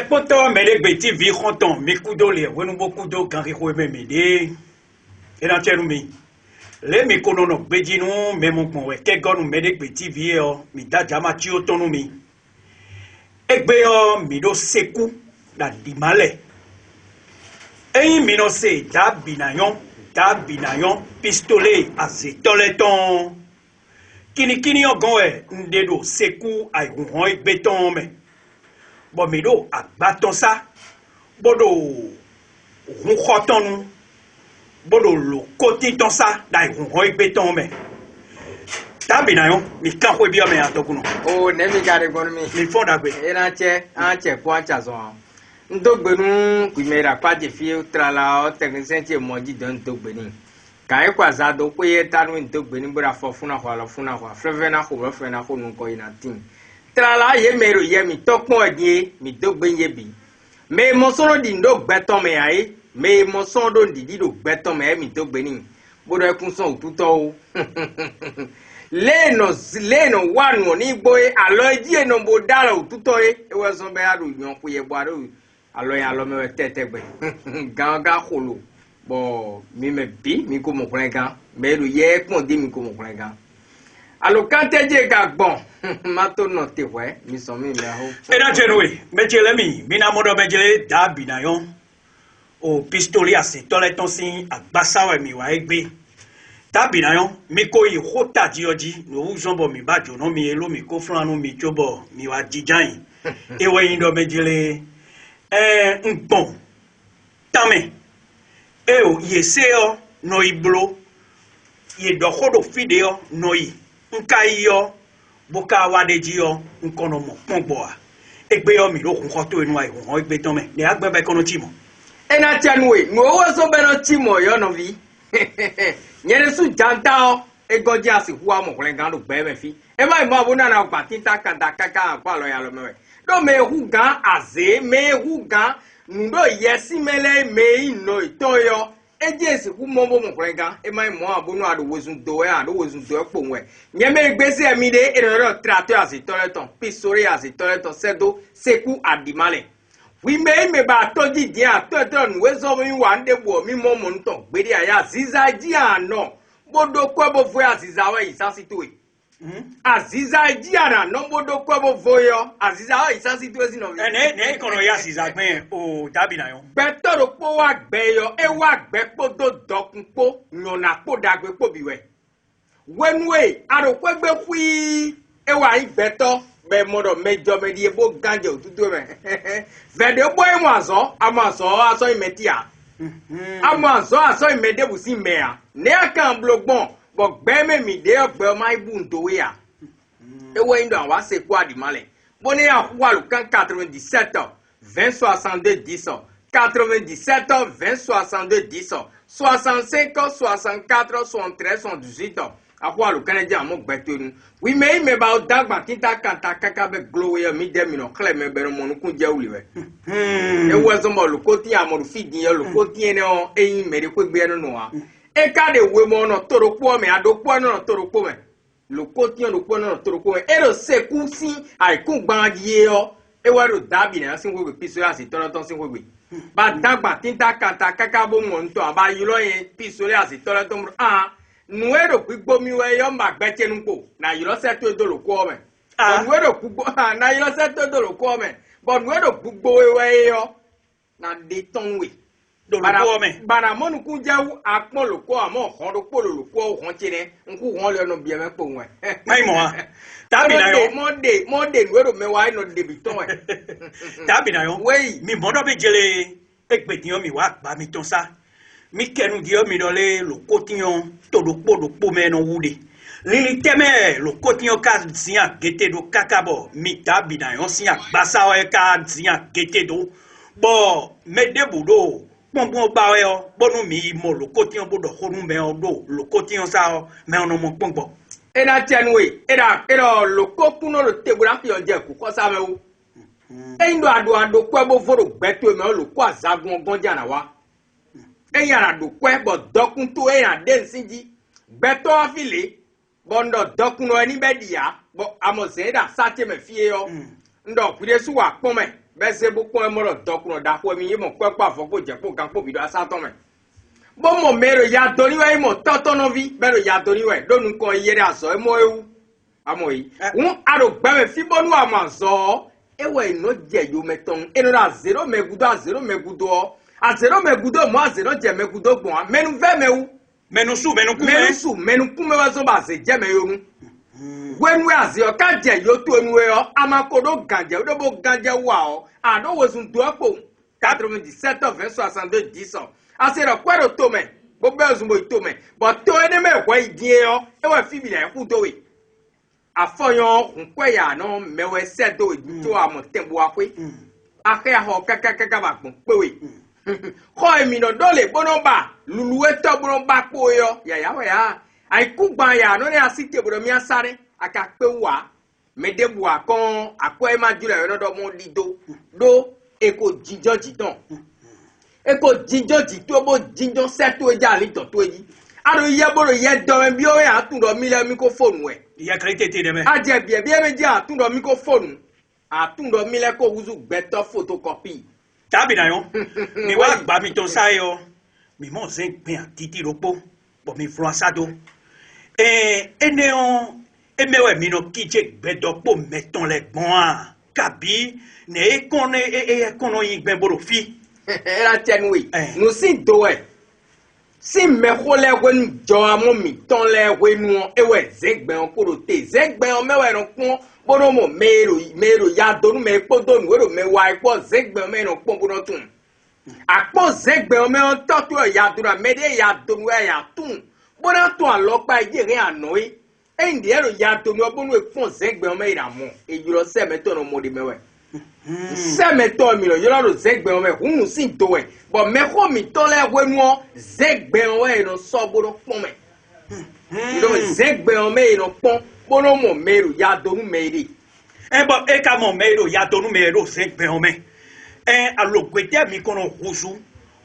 Poto mede beti vi konton mi kudo le wenu bo kudo kanri ko me mede e na chenu mi le mi kono no beji nu me mo pon we ke gonu mede beti vi o mi da jama ti o tonu mi egbe o mi do seku da di male eyin mi no se da binayon pistolet azetoleton kini ogon e ndedo seku ai hon egbe ton me bon mido agbaton sa bodo khoton bodo lo koti ton sa dai ho igbeton me tabi na yo mi kan ko bi o me atokuno o ne mi gare gon mi fonda gbe era che ko acha so ndogbenu ku me ra pa je fi trala o technicien che mo ji don ndogbeni kai kwa za do ko ye tanu ndogbeni bura fo funa kwa freve na ko nun ko ina tin trala ye mero ye mi tokpon edie mi dogbe ye bi me mo soro di ndo gbeton me ai me mo son do di do gbeton me mi dogbe ni bodo ekun son otuto o le no wanu ni boy alo die no bo dara otuto e we so be adu yan ku ye bo alo me tete gbe ganga kholo bo mi me bi mi ko mo krenga me lu ye pon di mi ko mo krenga alo kanteje gagbon mato no te we mi so mi la ho era jenwe mejele mi na modo mejele da binayon o pistolet azetoleton sin agbasa we mi wa egbe da binayon mi ko yi hota dioji no uzombo mi ba jono mi elo mi ko flanu mi jobo mi wa jijan ewe yin do mejele ngbon tame o yeseo no iblo ye dokodo fideo no yi nka iyo boka wadeji yo nkono mo pongbo a egbe yo mi lo kun ko to enu ai won egbe ton me le agbebe kono timo ena chanwe mo wo so be no timo yo no vi nyere su janta o egoji asiku amo klen gan do gbe me fi e mai mo abuna na gba tinta kanda kaka pa lo ya lo me do me hu gan aze me hu gan ndo yesi mele me ino itoyo eje ku mombo mo krenga e mai mo abunu ado wozun do po nwe nyeme egbese mi de eroro trato azitoleton pisori azitoleton sedo seku adimale wi me ba toji dia toto nwe zo mi wa ndegbo mi mo mo nton gbede aya ziza ji ano bodo kwebo vo aziza we isasitwe aziza ji ana no bodo kwebo vo yo aziza we isasitwe sino ne kono ya aziza gben o dabi na yo betoro po wa gbe yo e wa gbe po do dokun po nyona po dagbe po biwe wenwe aro kwegbe fui e wa igbeto be modo mejo me die bo ganje otutu me vede bo e mo aso imetia aso imede busi mea ne akan blogbon bo gbe me mi de ogbe ma ibu ntowe ya e we ndo wa se ku adimale bo ne akwa lu kan 97 2062 10 97 2062 10 65 64 73 78 akwa lu kan je amo gbetonu wi me ba dagba tinta kanta kaka be glow ya mi de mi no kle me be no mo kun je uliwe e wo so mo lu ko ti amoru fidin ya lu ko ti ene o eyin mere ko gbe no wa e ka de we mo no toropo me adopo no toropo me lu ko ti no po no toropo me e ro se ku si ai ku gban die o e wa ro dabi na sin wo piso ya si toron sin wo gbe ba dagba tinta kanta kaka bo mo nto aba yilo yen piso ya si toron nuero gbigbo mi we yo magbete npo na yiro seto edolo ko me nuero gbigbo na yiro seto edolo ko me but nuero gbigbo we yo na de tonwe do ko me bara monu ku jawu apon lo ko amo hon do polo lo ko hon tire nku hon le no bi me po nwe mai mo tabi na yo mo de nuero me wa no de bi ton tabi na yo we mi modo be jele egbediyan mi wa gba mi ton sa mi kenu dio mi dole lo kotiyan to do po me no wude Lili teme lo kotinyo ka zia gete do kakabo mita binayon si agbasa we ka zia gete do bo medebu do pon ba we o bonu mi mo lo kotinyo bodo honu me o do lo kotinyo sa o me ono mo pon. Ena tenwe era lo kokuno lo tebura fi onje ku ko sa me wo. Eindo ado kwa bo foro gbeto me lo kwa zagun ogon jana wa. Eyara do kwa bo dokun to era den sinji gbeto afile bondo dokuno eni bedia bo amose da sate me fie yo ndo kwide su wa pon me be se bu pon mo lo dokuno da ko mi mo kwa pa fo ko je ko kan po bi do asato me bo mo mero ya dori we mo toto no vi mero ya dori we donu ko yere aso e mo ewu amoyi un aro gba me fi bonu amazo ewe no je yo meton eno da 0 megudo a 0 megudo a 0 megudo mo a 0 je megudo gbon menu ve mewu Menu kume wa so ba se je me yorun when we as your ka je yo to enu we o amakodo ganje o do bo ganje wa o ado wo sun do apo 97 verset 62 10 asero kwero to me bo be sun bo to me but to ene me kwa idie o e wa fi bi na ku to we afoyon nkwe ya no me we se do to amotembo akwe ake ho kaka ba pon pe we ko emi no dole bonomba luluwe to bonomba po yo ya we ya ai ku gba ya no ne asite bodo mi asare aka pe wa medebu akon akwa ma jure yo no do mo lido do eko jijo jidan eko jijo jito bo jijo seto eja li to to eji aro ye boro ye do me bi o ya tun do mi le microphone we ya krete de me aje bi me ji atun do microphone atun do mi le ko wuzu gbeto photocopy Tabinayon, mi wa gba mi to sa yo, mi mo zen gbe titi ropo, bo mi froissado. Eneon, emewe mi no kije gbedo po meton le gbon a, kabi ne ekono yin gbe boro fi. Era tenwe, no sin do e. Si me khole wen jo amo mi ton le wenu ewe zegbe on koro te, zegbe on mewe ron pon bono mo mero ya donu me podo nu ero me wa ipo zegbe me no pon bono tun apo zegbe me on toto ya dura me de ya donu ya tun bono tun alopa ijere anoi endi ero ya donu bono e fon zegbe me ira mo e juro se me to no mo de mewe se me to mi lo juro lo zegbe me hunu sin to e bo me ko mi to le wenu zegbe we no so bono pon me do zegbe me no pon bono mo mero ya donu meri Bo eka mo mero ya donu mero zegbe ome alogwete mi kono huzu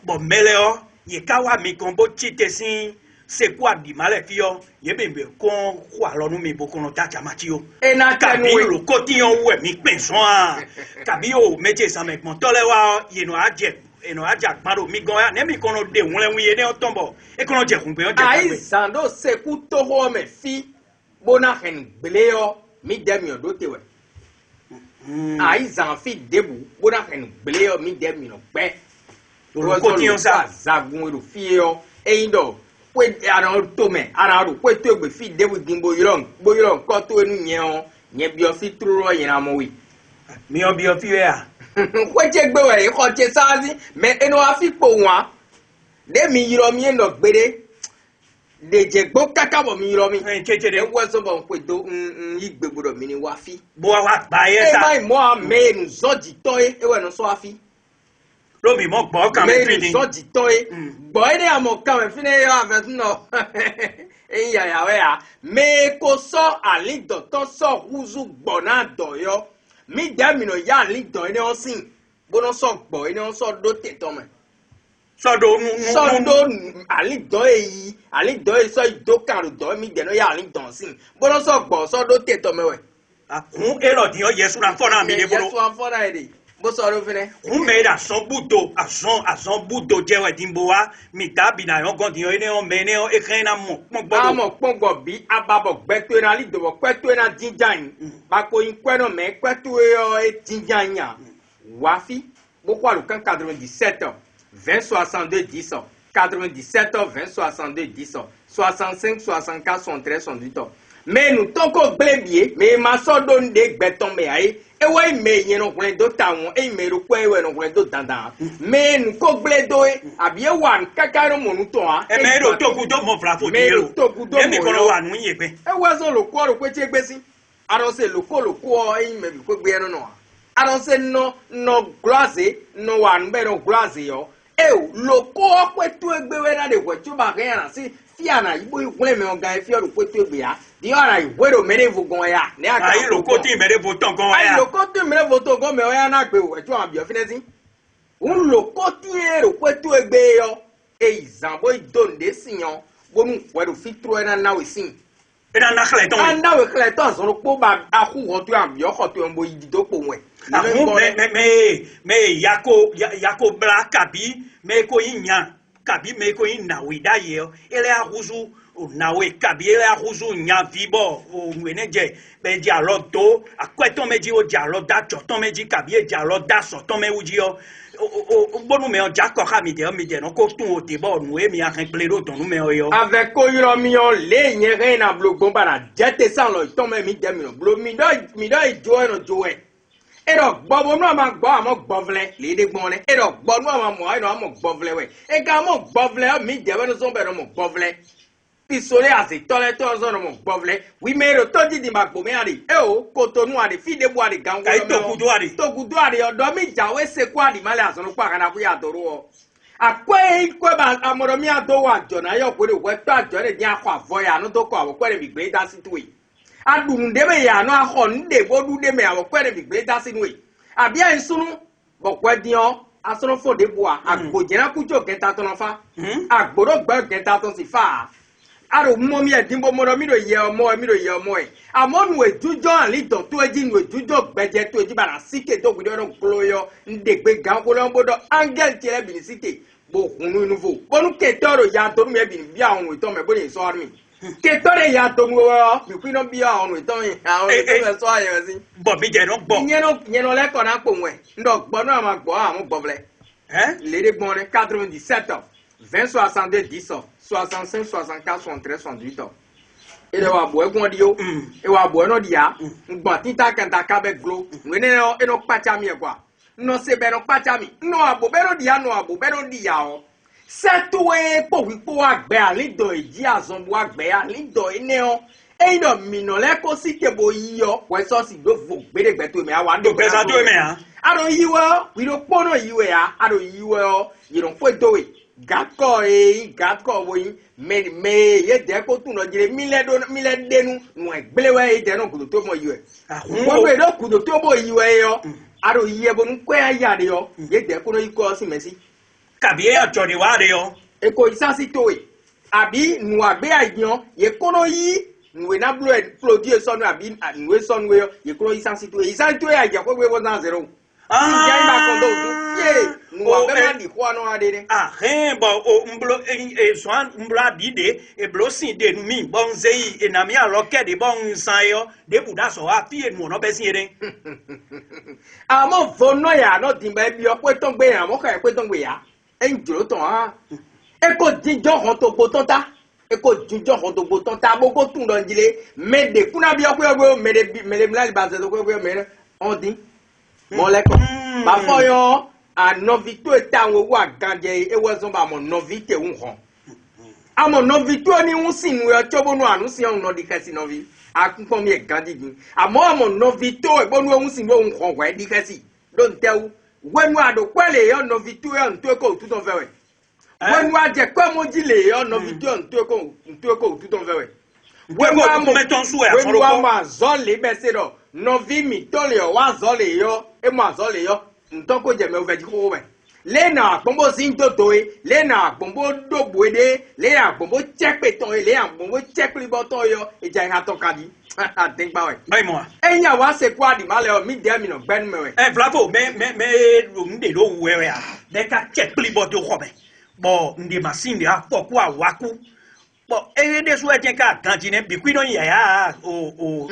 bo meleo ye kawa mi kon bo chite sin se kwa di male fio ye bembe kon kwa lonu mi bo kono ta chamati yo na kabi lo kotiyon we mi penson a kabi o meje san me kon tole wa ye no aje eno aja gbaro mi gan ya ne mi kono de won le wi ye ne otombo e kono je kun pe o je ai sando se ku to ho me fi bona hen bleo mi demi odo tewe ai zan fi debu bona hen bleo mi demi no pe lo kotiyon sa zagun ro fi o eindo we ara to me ara ro pe to gbe fi debu gimbo yiron ko to enu yen o yen bi o fi truro yin amo wi mi o bi o fi ya ko je gbe we ko je sazi me eno afi po wan de mi yiro mi eno gbere deje gbo kakabo mi yiro mi chechede e wo so bo pe do igbe gbodo mi ni wa fi bo wa gba ye e sa mai mo a me nu zoji to e we no so afi lo mi mo gbo kan mi me nu feeding zoji to e gbo e de amo kan me fi ne ya afe no e ya we ya me ko so ali do to so huzu gbo na do yo mi da mi no ya ali do ni o sin bo no so gbo ni o so do te to me sodo ali do e so do karu do mi de no ya ali don sin bo no so gbo so do te to me we akun ero di o yesu ran fona mi de boro yesu an fona ide bo so ro fine kun me da son budo azon budo jewe dimbo wa mi tabi na yon gon di ene o me ne o e kan na mo pon gbodo amo pongo bi ababo gbeto na li do kweto na jinjan ba ko yin kweno me kweto e jinjan ya wafi bo kwa lu kan 97 20 62 10 97 20 62 10 65 64 73 78 mais nous toko blébie mais ma so don de gbeton me ai ewa ime yeno kule do tawo e ime ro kwa ewe no kule do danda me nu ko gble do e abi ewa nkaka ro mo nu to a e me ro to ku do mo fra fo di ro e mi ko wa nu yin pe ewa so lo ko ro pe che gbe si aro se lo ko e ime bi ko gbe no no aro se no glaze no wa nbe no glaze yo e lo ko pe tu egbe we na de ko tu ba ke na si fiana ibo ikule me oga e fi ro pe tu egbe ya di ara iwero mere vogon ya ni aka ayi lo ko ti mere voton gan ya ayi lo ko ti mere voton gan me o ya na gbe o eju abi o finesi un lo ko ti ero pe tu egbe yo e izambo idonde siyan bonu wero fi tro na na we sin ina na khle ton anda we khle ton so po ba aku ho tu abi o ko tu mbo idido po we me yako bla kabi me ko yin kabi me ko yin na we da ye ele ahuzu nawe kabi ele ahuzu nya vibo o nweneje be ja lo do akweton meji o ja lo da joton meji kabi e ja lo da soton me uji o bonu me o ja ko ha mi de no ko tun o te bo nu e mi akan plero ton nu me o yo avec ko yiro mi o le yen re na blogon bara jete san lo ton me mi de mi no blo mi do ijo no jo e ero gbo bo no ma gbo amo gbovle le de gbon ne ero gbo no ma mo ai no amo gbovle we e ga mo gbovle mi de we no so be no mo gbovle pisole ase tole to so no mo gbovle wi me ro to di magbo me ari e o ko to nu ari fi de bu ari gan wo kai to kudo ari odo mi ja we se kwa di male aso no kwa kana ku ya toru o akwe ba amoro mi ado wa jo na yo ko de we to ajo de ni akwa voya no to ko awo kwere mi gbe da situi adun de be ya no aho nde bodu de me awo kwere mi gbe da sinui abi an sunu bo kwedion asono fo de bua agbojena kujo keta to no fa agboro gbe keta to si fa aro mo mi edimbo mo ro mi ro ye omo e amonu ejujo ali do to eji nu ejujo gbeje to eji bara sike to gbe ro kloyo ndegbe gan ko lo bodo angel ti e bi ni sike bo kunu inu fo bonu ke toro ya to mi e bi ni bi awon ito me bo ni so army ke tore ya to mo bi ku no bi awon ito yin awon ito me so ayo si bo mi je no gbo yen no le ko na po nwe ndo gbo no ma gbo awon gbovle lere gbon 97 20 62 10 65 64 73 68 ele wa bo egun odi yo e wa bo no dia ngba tita kanta ka be glo ngene no eno pacha mi e kwa no se be no pacha mi no abo be no dia o setwe po wi po agbe alido eji azonbo agbe alido ene o e no mi no le ko si ke bo yiyo we so si do fo gbedegbe to me awa do pesa to me ha aro yiwo wi do pono yiwe ya aro yiwo yi don fo do we gatko wo yin me ye de ko tun no jire mile denu nu egbelewe de no kudo to mo yiwe wo we do kudo to bo yiwe yo aro yiye bo nkwe aya de yo ye de ko no iko si mesi kabi e ajo ni wa de yo e ko isasi to we abi nu agbe ayan ye ko no yi nu na blo produce so nu abi nu so nu yo ye ko isasi to aja ko we wo na zero ya ba ko do ye nu agbe ma di ko no ade de bo o mblo so mbla bide e blo sin de nu mi bon zei e na mi aro ke de bon san yo de buda so wa fi enu no be sin ere amo vono ya no din ba bi o pe ton gbe ya mo ka pe ton gbe ya enjoro ton ha e ko dijo hon to gbo ton ta e ko dijo hon to gbo ton ta gbogbo tun lo njile me de kuna bi o pe o me de mla ba se to pe me on din mo le ko ba fo yo anovito eta won wa ganje e wo so ba mo novite un hon amo novito ni un sinu e chobonu anu si on no di kasi novi akun mi e gandigi amo novito e bonu un sinu un hon wa di kasi don tell wenu ado kwele yo novito yo nto ko tu ton fewe wenu aje kwa mojile yo novito nto ko tu ton fewe wenu amo meton su e wenu amo zole be se do novi mi tole yo wa zole yo e mo zole yo nto ko je me o veji ko we le na gbombo sin toto e le na gbombo dogbo ede le na gbombo chepe ton e le na gbombo chepe bo ton yo e je ha to kadi think ba we bai mo enya wa se kwa di male o mi de mi no gben me we vlapo me lo nde lo wewe a de ka check plibo to ko be bo nde machine de apoku awaku bo de so e je ka ganji ne bi kwino yaya o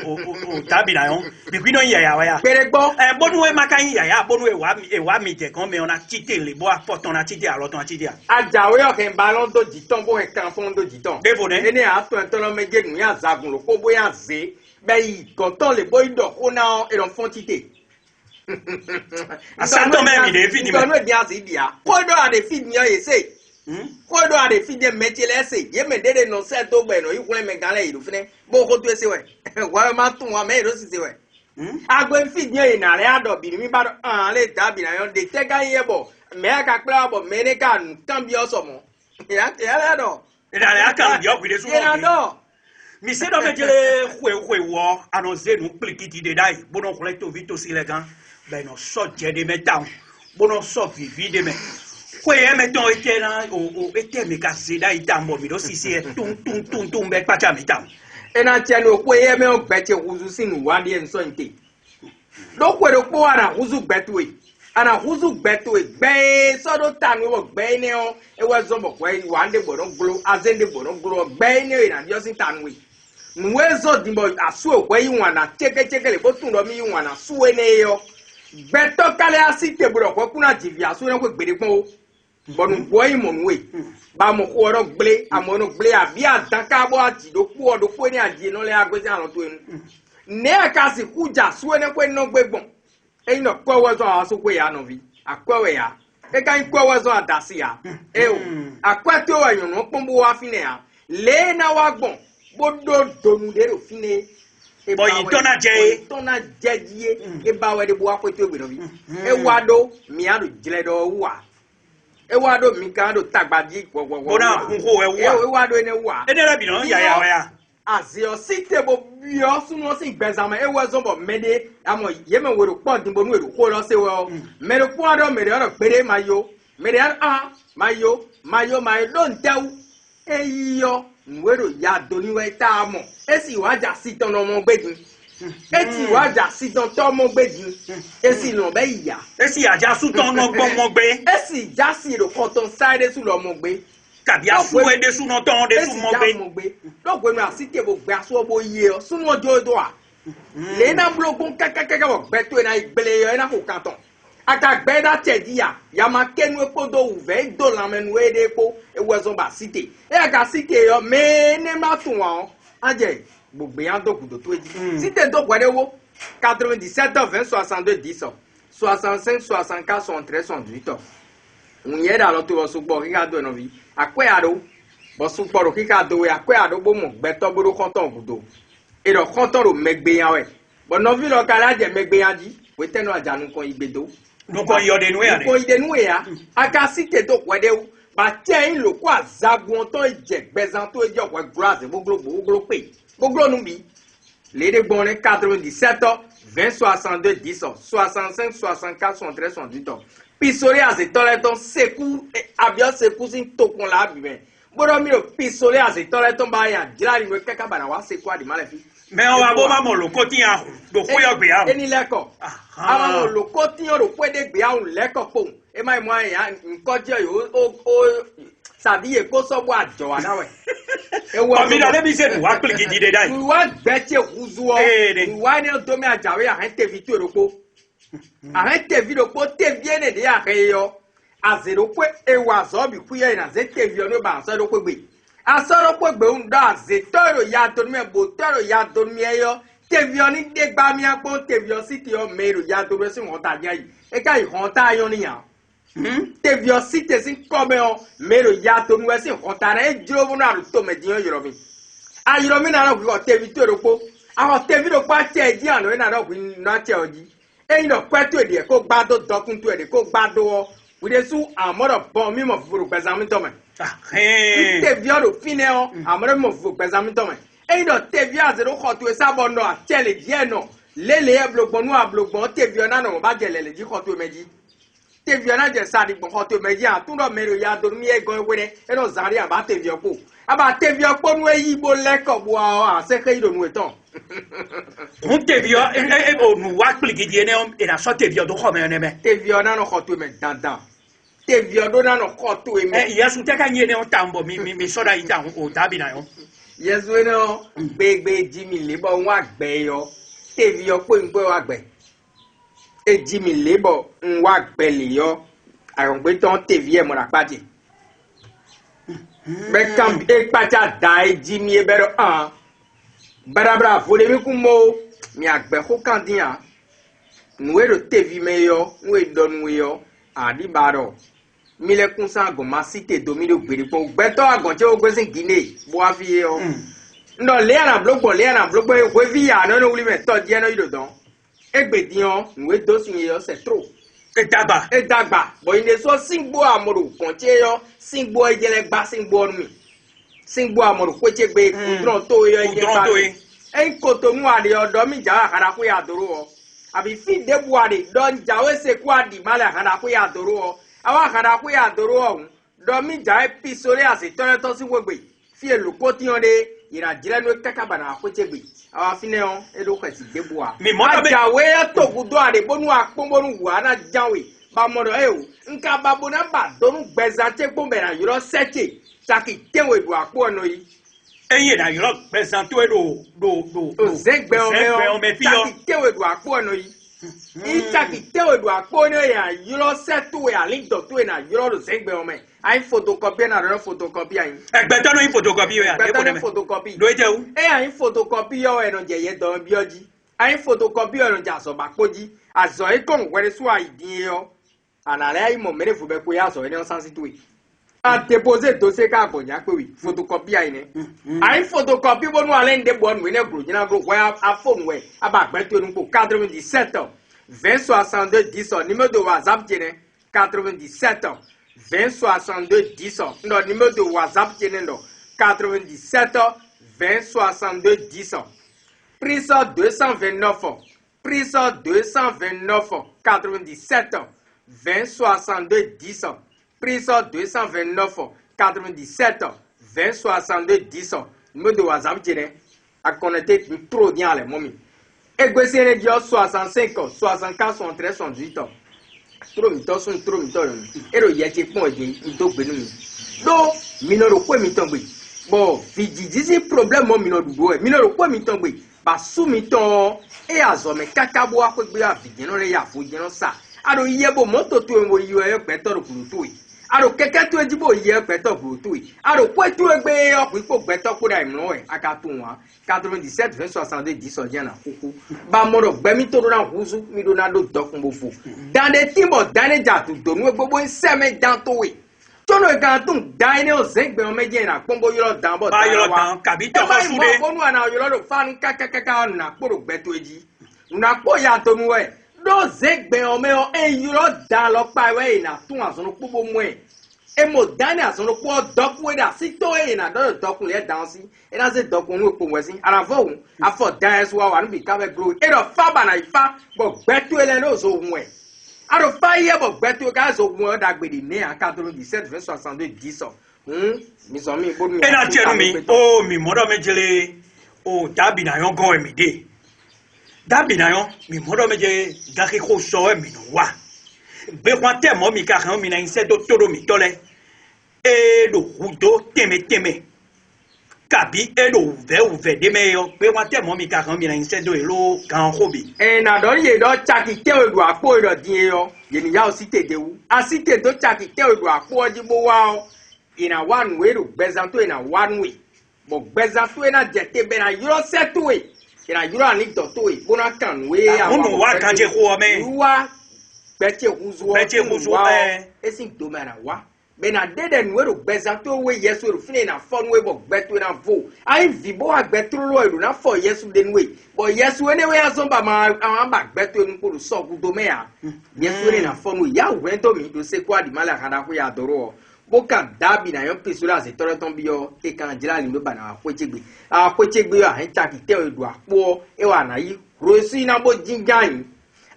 tabi na yon bi kwino yaya wa ya pere gbo bonu e maka yaya bonu e wa mi je kan me ona chite le bo apoto na chite alo ton chite ajawe o ken balon do jiton bo e kan fon do jiton devo ne ene a to en to lo meje nu ya zagun lo ko bo ya ze be yi goton le bo ido ko na e don fon chite Asanto même il vit Nous bien c'est bien. Quoi doit des filles bien essayer. Quoi doit des filles de métier laisser. Il me dit non c'est tout ben il voulait me galer il fait beaucoup de c'est ouais. Ouais ma tout moi mais aussi c'est ouais. Agwe fille bien il n'a rien d'obi mi ba en les dabi na yon de te gagner bon. Mais ka kla bon mais ne ka cambio somo. Il a là. Il a rien cambio puis des sous. Mi se do mejele hwe wo anonze nou plikiti de dai bono kolekto vito silegan ben no so je de metan bono so vivi de me hwe e meton ete na o ete me ka se dai tambo mi do sisi e tum be pacha metan e na che no hwe e me o gbeche huzu sinu wadi en so nte do hwe do po ana huzu gbetwe ana huzu gbetwe gbe so do tanu wo gbe ne o e wa zo mo hwe wande bono glo azende bono glo gbe ne na jo sin tanwe Nuezo dimbo asu we yiwana cheke le botun do mi yiwana suwe ne yo beto kale asite buro ko kuna jivi asu ne ko gbede pon o bonu boy monwe ba mo ko ro gble amono gble abi adan ka bo ati do ku odo ko ni aje no le agbesi alon to enu ne aka si kuja suwe ne ko no gbegbon e no ko wezo asu ko ya no vi akwewe ya e kan ko wezo adasi ya e o akwate o ayun no pombo wa fine ya le na wa gbon bodo donu de fine e boy tona je die e ba we de bo akwete ogbe no bi e wado mi ado jile do wa e wado mi kan do tagbadi gbogbogbo bona hunho e wado ene wa e de bi no ya azio site bo bio sunu si gbezama e we zombo mede amo yeme we ro po dimbo nu e ro ko lo se we me ro po ado me ro pere mayo me mayo don teu e yo nwero ya doniwe ta mo esi waja sitan omo gbedin eti waja sitan to omo gbedin esi no be ya esi aja sutan no gbon mo gbe esi jasi ro koton side su lo mo gbe kabi asu e de su no ton de su mo gbe logwe no asite bo gbe aso bo ye o sunu ojo do a le na blogun kakakaka bo gbe to na igbele yo na ko kanton aka gbe da tedia ya ma kenu epodo uve do la menu e de po e wezo ba site e aka site yo me ne ma tun wa aje gbogbe yan do kudo to eji site do gwere wo 97 20 62 10 65 64 73 78 unye da lo to wo so gbo kika do no vi akwe aro bo so gboro kika do we akwe aro bo mo gbe to boro konton kudo e do konton ro megbe yan we bo no vi lo kala je megbe yan ji we tenu ajanu kon igbedo nuko yode nuwe nuko ide nuwe ya aka site do kwede u ba te in lo kwa zagun to je gbezan to je kwa grass gbogbo pe gbogbo nu bi le de gbon 97 20 62 10 65 64 73 78 pisore ase toleton seku abio seku sin tokun la bi me bodo mi o pisore ase toleton ba ya jilari no keka bana wa seku adi malefi me o wa bo ma mo lo ko ti an do ko yo gbe eni leko àwọn lo ko ti o ro pe de gbe an leko po e mai mo ya nko je o sabiye ko so bo ajo wa nawe e wo mi da le bi se nu wa pli gidi de dai nu wa gbeche huzu o nu wa ni do mi ajawe a hen te vi ti oropo a hen te vi oropo te viene de ya re yo azero pe e wa zo bi ku ye na ze te vi o no ba so ro pe gbe asoro pe gbe un da ze toro ya to mi bo toro ya to mi eyo te vi o ni de gba mi apo te vi o si ti o mero ya to si won ta ja yi e ka yi hon ta yo ni yan te vi o si te si come o mero ya to mi si hon ta re jiro bu na ru to me din yo mi ayiro mi na ro ko te vi to ro po àwọn te vi ro pa che di an na ro ku na che oji e yin pe to de ko gbado dokun to de ko gbado o we dey su amoro bon mi mo furu gbezami to me te vi o fine o amoro mo furu gbezami to me e do te vi azero ko to sabo no a tele die no lele e blogbon nu ablogbon te vi o na no ba je lele ji ko to meji te vi o na je sadi gbon ko to meji a tun do mero ya do mi e gan were e no zari aba te vi o po aba te vi o po nu e yibo leko bo a se ke ido nu etan on te vi o e bo nu wa pli gidi ene o e na so te vi o do ko me ne me te vi o na no ko to me dandan te vi o do na no ko to me yesu te ka nyene o tambo mi so da ita o tabi na yo yesu no gbegbe jimi lebo won agbe yo te vi o pe ngbe wa agbe e jimi lebo nwa agbe le yo ayon gbe ton te vi e mo ra pati be kam e pata dai jimi e bero an barabra fole mi ku mo mi agbe ko kan dia nous le TV meilleur nous le donne meilleur à dibaro mille kunsa goma cité domino gbere po gbeto agonje ogwesin Guinée bo afie o ndo le ana blogbo we vi ya no wuli me to je no idodon egbedion nous do sin yo c'est trop et dagba bo ine so singbo amoro konche yo singbo ejele gba singbo mi singbo amoro kweche gbe kudron to yo ejele en koto mu ade odo mi ja akara ku ya doro o abi fi debu ade don jawe se ku adi mala akara ku ya doro o awa akara ku ya doro o do mi ja episode ase to si wegbe fi eluko ti on de ira jire no kaka bana kweche gbe awa fine on edo kwesi debu a jawe to gudo ade bonu akpomonu wa na jawe ba modo e o nka babo na ba donu gbeza che pombe na yoro seche taki tewe du akpo no yi eye na yoro gbeza to do zegbe o me fi yo taki tewe du akpo no yi taki tewe du akpo no ya yoro setu ya lindo to na yoro zegbe o me ai photocopy na ro photocopy ai egbe to no photocopy ya egbe to photocopy do je u ai photocopy yo e no je ye don bi oji ai photocopy yo no ja so ba poji azo e kon were so ai din yo anale ai mo mere fu be ko ya so e no san situ a déposer dossier ka gonya pe wi photocopy ai ne ai photocopy bonu ale nde bonu ne gro jina gro wa a phone we aba gbe to nu ko 97 2062 10 numéro de WhatsApp jene 97 2062 10 ndo numéro de WhatsApp jene ndo 97 2062 10 prise 229 prise 229 97 2062 10 prise 229 97 2062 10 numéro de WhatsApp jene a connecté trop bien les momi Egbesere dio 65 64 73 78 trop mi to ero ye ti pon edin to gbe nu mi do mi no ro pe mi ton gbe bo fijiji problem mo mi no dugo e mi no ro pe mi ton gbe ba su mi ton e azo me kakabo apegbe afijin no re ya fo jin no sa aro yebo moto to enwo yi e pe to ro kuru to yi aro keke to ejibo yi e pe to kuru to yi aro pe tu egbe opipo gbe to ko da imro e aka to wa 97 20 10 odian na kuku ba moro gbe mi to ran huzu mi do na do dokun bo fo dan de timbo dan ja tu do nu gbogbo nseme dan to we tono e kan tun dan ni o se gbe o meje na pombo yoro dan bo ba yoro dan kabi to ko sude bo nu ana yoro do fan kaka na poro gbe to eji na po ya to nu we do zegbe o me o e yoro dan lo pa we na tun aso pobo mu e mo dani aso po dokun da si to e na do dokun le dan si e na se dokun nu po we si ara fo un afo dan so wa nu bi ka be grow e do fa ba na ifa bo gbe to ele no so mu e aro fa ye bo gbe to ka so mu o da gbede ni an 97 20 10 mi so mi bo mi e na tieru mi o mi modo mejele o dabi na yon go mi de dabi na yon mi modo meje gaki ko so e mi no wa be kwa te mo mi ka kan mi na inse do todo mi tole e do hudo teme kabi e do uve de me yo be kwa te mo mi ka kan mi na inse do elo kan hobi e na do ye do chaki te o do apo do din yo ye ni ya o si tede wu a si te do chaki te o do apo ji bo wa o ina one way do bezanto ina one way bo bezanto ina jete be na yoro setu we ina yoro ani do to we bona kan we a mo wa kan je ko me wa beche huzo esin do mara wa be na dede nu ero bezanto we yesu ero fine na fon we bo gbeto na vo ai vibo agbetro lo ero na fo yesu de nwe bo yesu ene we aso ba ma ba gbeto nu ko so gudo me ya yesu ene na fon we ya wento mi do se kwa di mala kada ko ya doro boka dabi na yo pisura se tore ton biyo e kan jira ni ba na apochegbe yo an ta ki te edu apo e wa na yi rosi na bo jinjan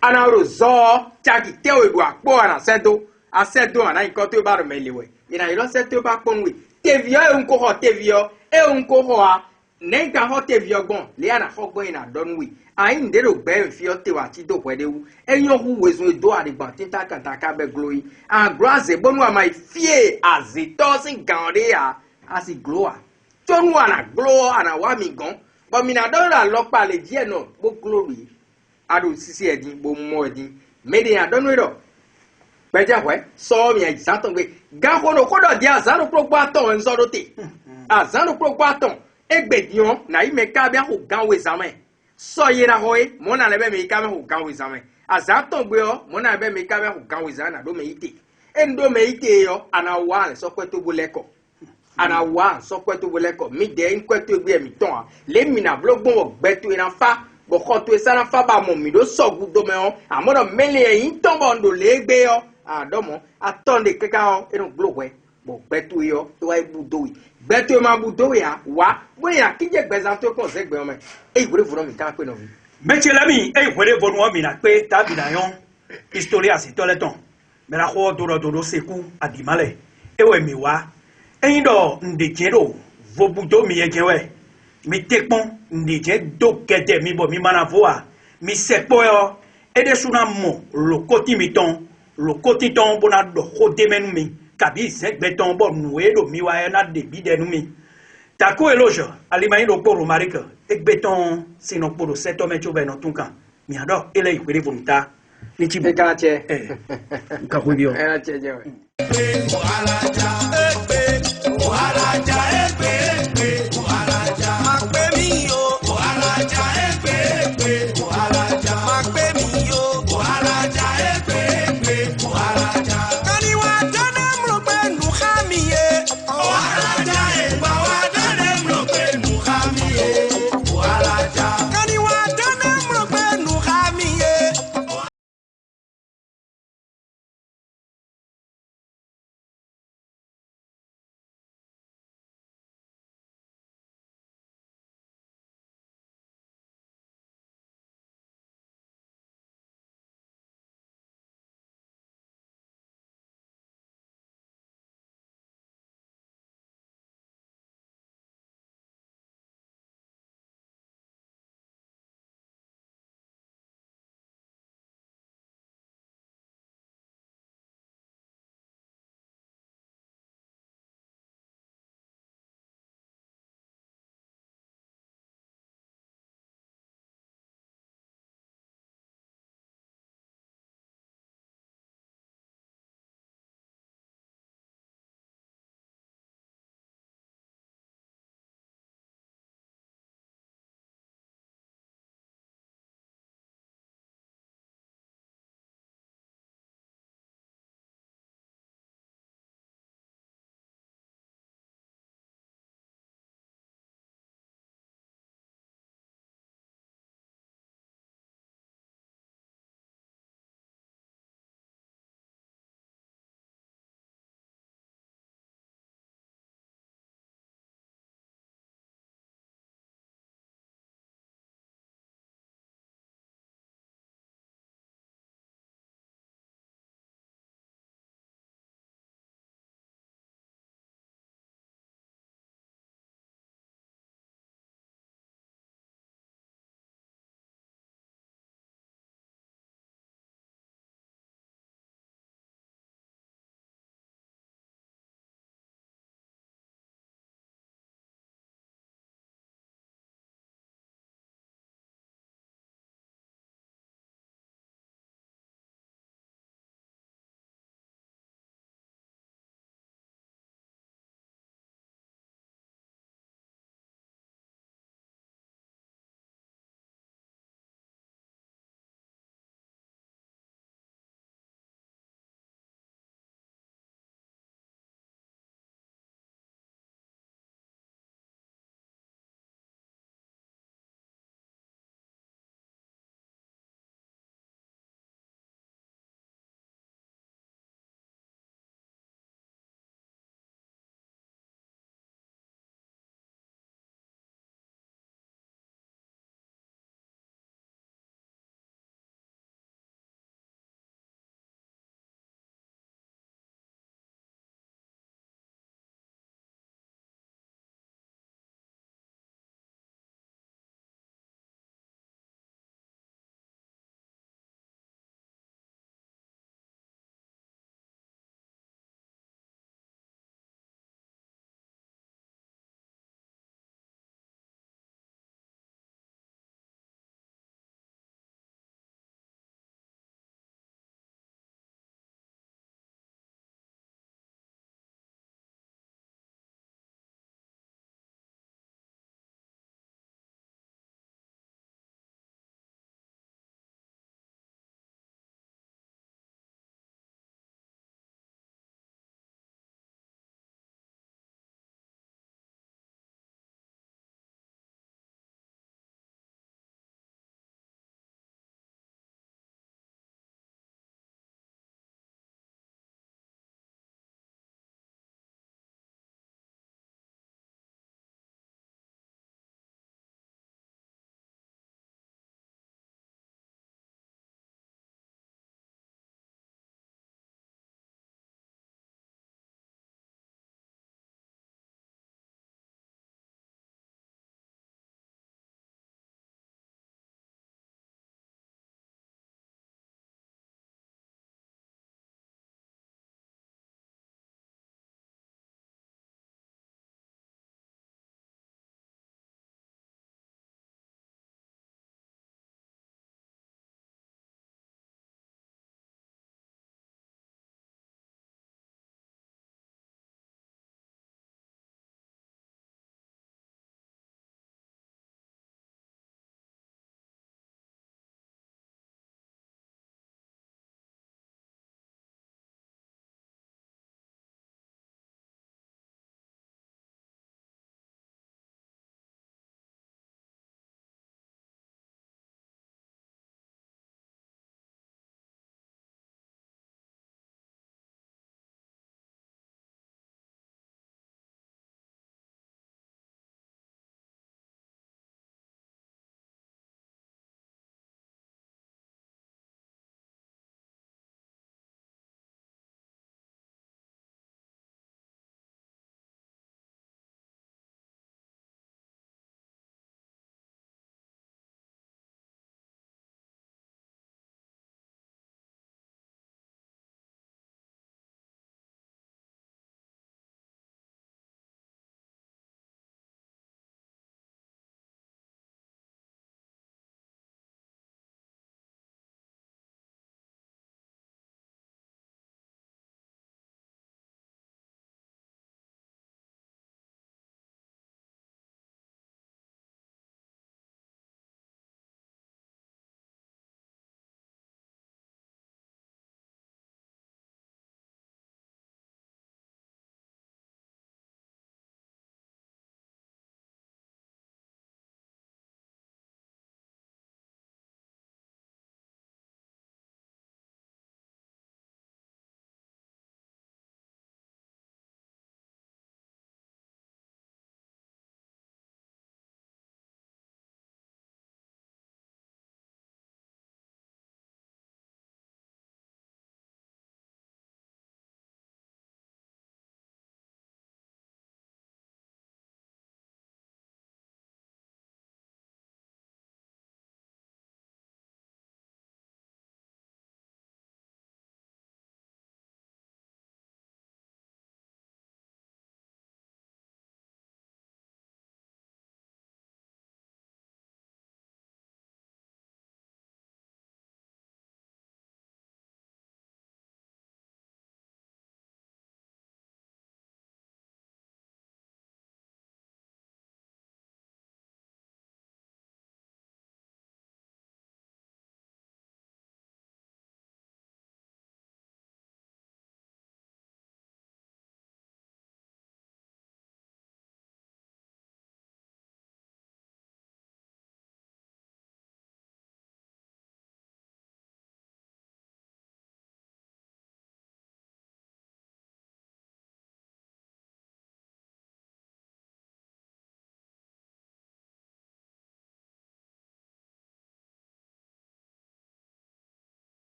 ana rozo chaki te edu apo ana sedo asedo ana nkan to ba ro melewe ina iro sedo ba ponwe tevio e unko ho tevio e unko ho a nenka ho tevio gbon le ana ho gbon ina donwe ayin de ro gbe fi o te wa ti do pwedewu eyan hu wezu edo adigban tinta kan ta ka be glory and graze bonu am fie azito sin gande ya asi gloa tonu ana glow ana wa mi gan but mi na don ra lo pa le die no bo glory adu sisi edin bo mo edin mede ya don ro beja we so mi e santon gbe gan ko no kodo dia zanu progbo aton en so do te azanu progbo aton egbedion na ime ka bia ho gan we zaman so yera hoye mo na lebe me ka me ho gan we zaman azaton gbe yo mo na be mi ka be ku kan wizana do me ite endo me ite yo ana wa so kweto boleko ana wa so kweto boleko mi de kweto gbe mi ton le mi na blogbon gbeto ina fa bo khoto esana fa ba mo mi do so gudo me o amodo mele yin ton bondo le gbe yo adomo atonde keka o eno glogwe bo gbeto yo wa ibudo wi gbeto ma budo ya wa bo ya kije gbezanto kon se gbe o me e wure furo mi kan pe no mi Monsieur l'ami, et vous voulez voir moi, mina pe tabinayon, historia c'est tout le temps. Mais la fois dodo seku a di malé. Et ouais miwa, et indo ndekero, vos bouteaux mi yekewe, mi tekpon ndeke do kete mi bo mi manavoa, mi sekpo yo, et de suna mo le koti miton, le koti ton bona do kote menu mi, kabi sek beton bon noué do miwa na debi de mi. Tako eloge, alimani do poro marika, ek beton sino poro seto mecho beno tunkan. Mi ado ele ikwere volunta. Ni chibu. Ekanache. Kakubio. Ekanache jewe. Ohalaja, ohalaja,